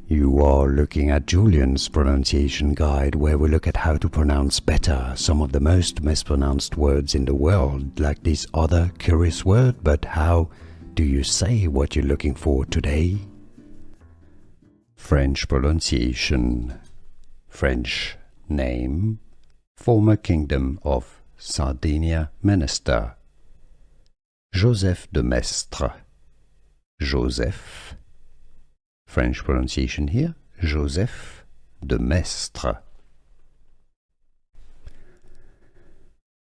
You are looking at Julian's pronunciation guide, where we look at how to pronounce better some of the most mispronounced words in the world, like this other curious word. But how do you say what you're looking for today? French pronunciation. French name, former kingdom of Sardinia Minister. Joseph de Maistre. Joseph. French pronunciation here, Joseph de Maistre.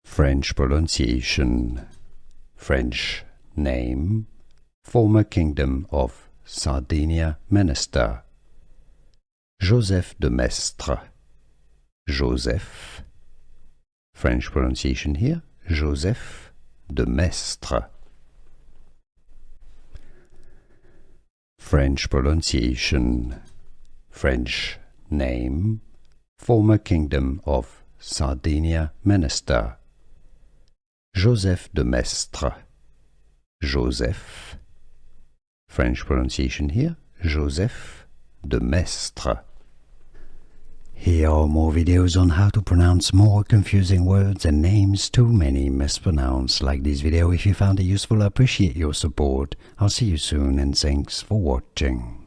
French pronunciation. French name, former kingdom of Sardinia Minister. Joseph de Maistre. Joseph. French pronunciation here, Joseph de Maistre. French pronunciation. French name, former kingdom of Sardinia Minister. Joseph de Maistre. Joseph. French pronunciation here, Joseph de Maistre. Here are more videos on how to pronounce more confusing words and names too many mispronounced. Like this video if you found it useful. I appreciate your support. I'll see you soon and thanks for watching.